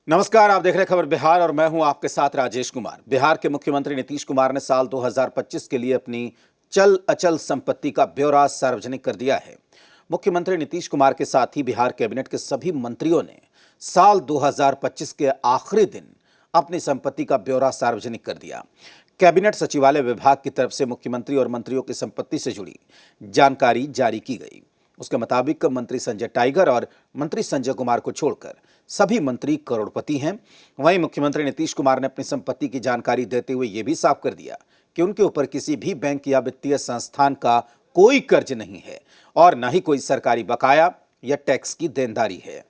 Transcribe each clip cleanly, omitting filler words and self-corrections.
नमस्कार, आप देख रहे हैं खबर बिहार और मैं हूं आपके साथ राजेश कुमार। बिहार के मुख्यमंत्री नीतीश कुमार ने साल 2025 के लिए अपनी चल अचल संपत्ति का ब्यौरा सार्वजनिक कर दिया है। मुख्यमंत्री नीतीश कुमार के साथ ही बिहार कैबिनेट के सभी मंत्रियों ने साल 2025 के आखिरी दिन अपनी संपत्ति का ब्यौरा सार्वजनिक कर दिया। कैबिनेट सचिवालय विभाग की तरफ से मुख्यमंत्री और मंत्रियों की संपत्ति से जुड़ी जानकारी जारी की गई। उसके मुताबिक मंत्री संजय टाइगर और मंत्री संजय कुमार को छोड़कर सभी मंत्री करोड़पति हैं। वहीं मुख्यमंत्री नीतीश कुमार ने अपनी संपत्ति की जानकारी देते हुए यह भी साफ कर दिया कि उनके ऊपर किसी भी बैंक या वित्तीय संस्थान का कोई कर्ज नहीं है और न ही कोई सरकारी बकाया या टैक्स की देनदारी है।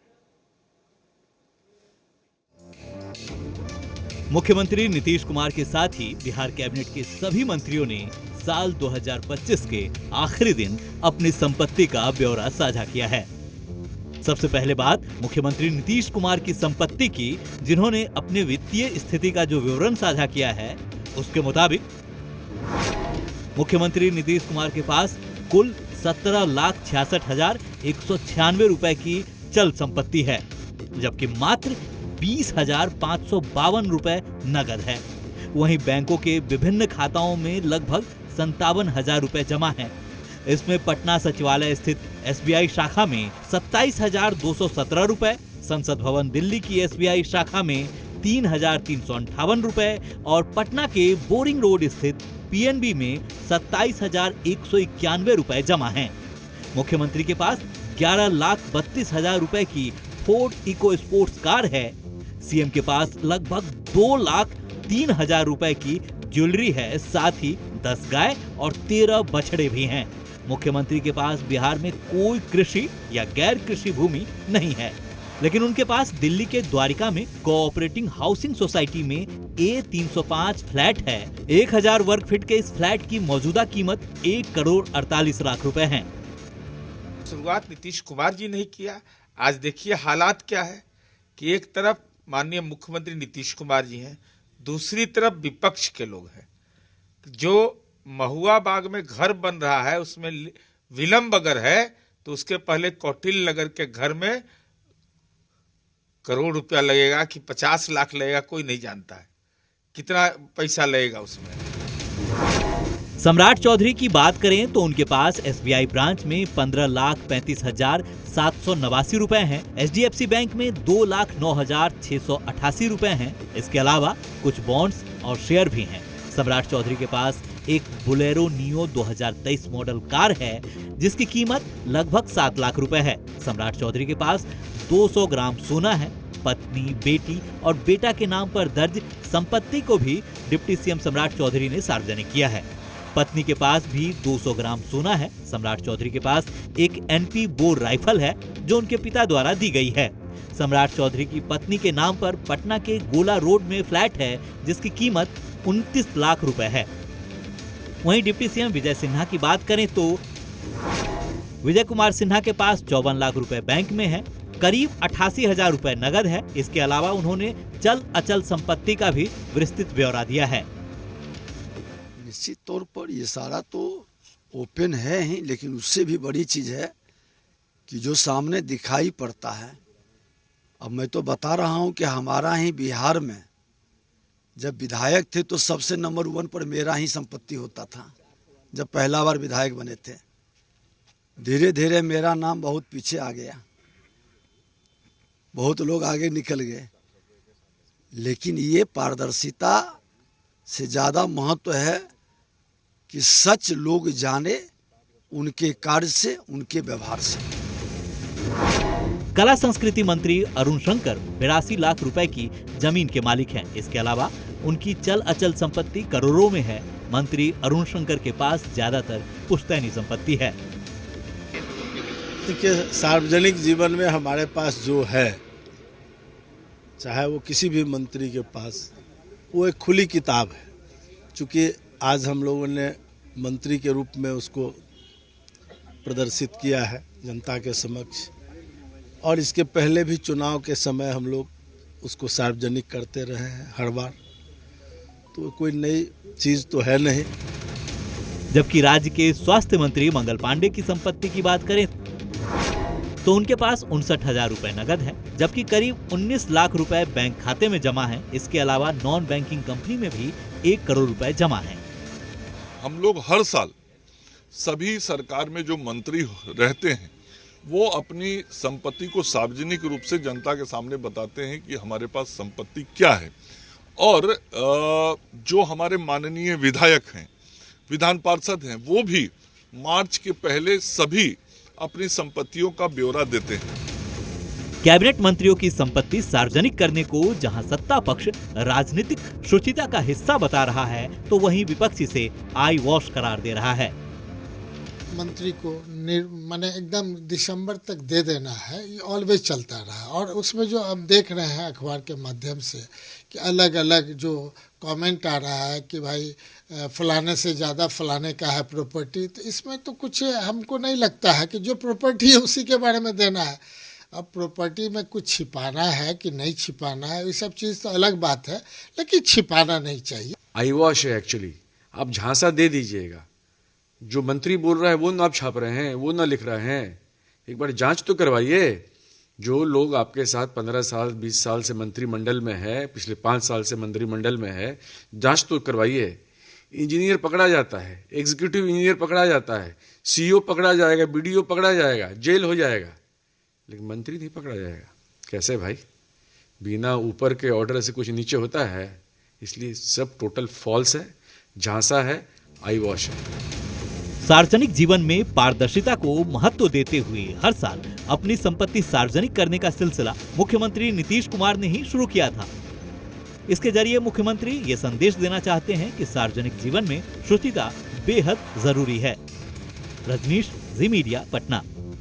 मुख्यमंत्री नीतीश कुमार के साथ ही बिहार कैबिनेट के सभी मंत्रियों ने साल 2025 के आखिरी दिन अपनी संपत्ति का ब्यौरा साझा किया है। सबसे पहले बात मुख्यमंत्री नीतीश कुमार की संपत्ति की, जिन्होंने अपने वित्तीय स्थिति का जो विवरण साझा किया है उसके मुताबिक मुख्यमंत्री नीतीश कुमार के पास कुल 17,66,196 रुपए की चल संपत्ति है, जबकि मात्र 20,552 रुपए नगद है। वहीं बैंकों के विभिन्न खाताओं में लगभग 57,000 रुपए जमा हैं। इसमें पटना सचिवालय स्थित SBI शाखा में 27,217 रुपए, संसद भवन दिल्ली की SBI शाखा में 3,358 रुपए और पटना के बोरिंग रोड स्थित PNB में 27,191 रुपए जमा हैं। मुख्यमंत्री के पास 11,32,000 रुपए की फोर्ड इको स्पोर्ट्स कार है। सीएम के पास लगभग 2,03,000 रुपए की ज्वेलरी है। साथ ही 10 गाय और 13 बछड़े भी हैं। मुख्यमंत्री के पास बिहार में कोई कृषि या गैर कृषि भूमि नहीं है, लेकिन उनके पास दिल्ली के द्वारिका में कोऑपरेटिव हाउसिंग सोसाइटी में A305 फ्लैट है। 1,000 वर्ग फीट के इस फ्लैट की मौजूदा कीमत 1,48,00,000 रुपए है। शुरुआत नीतीश कुमार जी ने किया। आज देखिए हालात क्या है कि एक तरफ माननीय मुख्यमंत्री नीतीश कुमार जी हैं, दूसरी तरफ विपक्ष के लोग हैं। जो महुआ बाग में घर बन रहा है उसमें विलंब अगर है तो उसके पहले कौटिल्य नगर के घर में करोड़ रुपया लगेगा कि 50 लाख लगेगा, कोई नहीं जानता है कितना पैसा लगेगा उसमें। सम्राट चौधरी की बात करें तो उनके पास SBI ब्रांच में 15,35,789 रुपए हैं। HDFC बैंक में 2,09,688 रुपए हैं। इसके अलावा कुछ बॉन्ड्स और शेयर भी हैं। सम्राट चौधरी के पास एक बोलेरो नियो 2023 मॉडल कार है, जिसकी कीमत लगभग 7 लाख रुपए है। सम्राट चौधरी के पास 200 ग्राम सोना है। पत्नी, बेटी और बेटा के नाम पर दर्ज संपत्ति को भी डिप्टी CM सम्राट चौधरी ने सार्वजनिक किया है। पत्नी के पास भी 200 ग्राम सोना है। सम्राट चौधरी के पास एक NP बोर राइफल है, जो उनके पिता द्वारा दी गई है। सम्राट चौधरी की पत्नी के नाम पर पटना के गोला रोड में फ्लैट है, जिसकी कीमत 29 लाख रुपए है। वहीं डिप्टी CM विजय सिन्हा की बात करें तो विजय कुमार सिन्हा के पास 54 लाख रुपए बैंक में है। करीब 88,000 रुपए नगद है। इसके अलावा उन्होंने चल अचल संपत्ति का भी विस्तृत ब्यौरा दिया है। निश्चित तौर पर ये सारा तो ओपन है ही, लेकिन उससे भी बड़ी चीज है कि जो सामने दिखाई पड़ता है। अब मैं तो बता रहा हूं कि हमारा ही बिहार में जब विधायक थे तो सबसे नंबर 1 पर मेरा ही संपत्ति होता था, जब पहला बार विधायक बने थे। धीरे धीरे मेरा नाम बहुत पीछे आ गया, बहुत लोग आगे निकल गए, लेकिन ये पारदर्शिता से ज्यादा महत्व है कि सच लोग जाने उनके कार्य से, उनके व्यवहार से। कला संस्कृति मंत्री अरुण शंकर 82 लाख रुपए की जमीन के मालिक हैं। इसके अलावा उनकी चल अचल संपत्ति करोड़ों में है। मंत्री अरुण शंकर के पास ज्यादातर पुश्तैनी संपत्ति है। देखिए, सार्वजनिक जीवन में हमारे पास जो है, चाहे वो किसी भी मंत्री के पास, वो एक खुली किताब है। चूँकि आज हम लोगों ने मंत्री के रूप में उसको प्रदर्शित किया है जनता के समक्ष, और इसके पहले भी चुनाव के समय हम लोग उसको सार्वजनिक करते रहे हैं हर बार, तो कोई नई चीज़ तो है नहीं। जबकि राज्य के स्वास्थ्य मंत्री मंगल पांडे की संपत्ति की बात करें तो उनके पास 59,000 रुपए नगद है, जबकि करीब 19 लाख रुपए बैंक खाते में जमा है। इसके अलावा नॉन बैंकिंग कंपनी में भी 1 करोड़ रुपए जमा है। हम लोग हर साल सभी सरकार में जो मंत्री रहते हैं वो अपनी संपत्ति को सार्वजनिक रूप से जनता के सामने बताते हैं कि हमारे पास संपत्ति क्या है। और जो हमारे माननीय विधायक हैं, विधान पार्षद हैं, वो भी मार्च के पहले सभी अपनी संपत्तियों का ब्यौरा देते हैं। कैबिनेट मंत्रियों की संपत्ति सार्वजनिक करने को जहां सत्ता पक्ष राजनीतिक शुचिता का हिस्सा बता रहा है, तो वहीं विपक्ष इसे आई वॉश करार दे रहा है। मंत्री को माने एकदम दिसंबर तक दे देना है, ये ऑलवेज चलता रहा। और उसमें जो अब देख रहे हैं अखबार के माध्यम से कि अलग अलग जो कमेंट आ रहा है कि भाई फलाने से ज़्यादा फलाने का है प्रॉपर्टी, तो इसमें तो कुछ हमको नहीं लगता है कि जो प्रॉपर्टी है उसी के बारे में देना है। अब प्रॉपर्टी में कुछ छिपाना है कि नहीं छिपाना है, ये सब चीज़ तो अलग बात है, लेकिन छिपाना नहीं चाहिए। आई वॉश है एक्चुअली। आप झांसा दे दीजिएगा, जो मंत्री बोल रहा है वो ना आप छाप रहे हैं, वो ना लिख रहे हैं। एक बार जांच तो करवाइए। जो लोग आपके साथ 15 साल 20 साल से मंत्रिमंडल में है, पिछले 5 साल से मंत्रिमंडल में है, जांच तो करवाइए। इंजीनियर पकड़ा जाता है, एग्जीक्यूटिव इंजीनियर पकड़ा जाता है, सीईओ पकड़ा जाएगा, बीडीओ पकड़ा जाएगा, जेल हो जाएगा, लेकिन मंत्री नहीं पकड़ा जाएगा। कैसे भाई? बिना ऊपर के ऑर्डर से कुछ नीचे होता है? इसलिए सब टोटल फॉल्स है, झांसा है, आई वॉश है। सार्वजनिक जीवन में पारदर्शिता को महत्व देते हुए हर साल अपनी संपत्ति सार्वजनिक करने का सिलसिला मुख्यमंत्री नीतीश कुमार ने ही शुरू किया था। इसके जरिए मुख्यमंत्री ये संदेश देना चाहते हैं कि सार्वजनिक जीवन में शुचिता बेहद जरूरी है। रजनीश, जी मीडिया, पटना।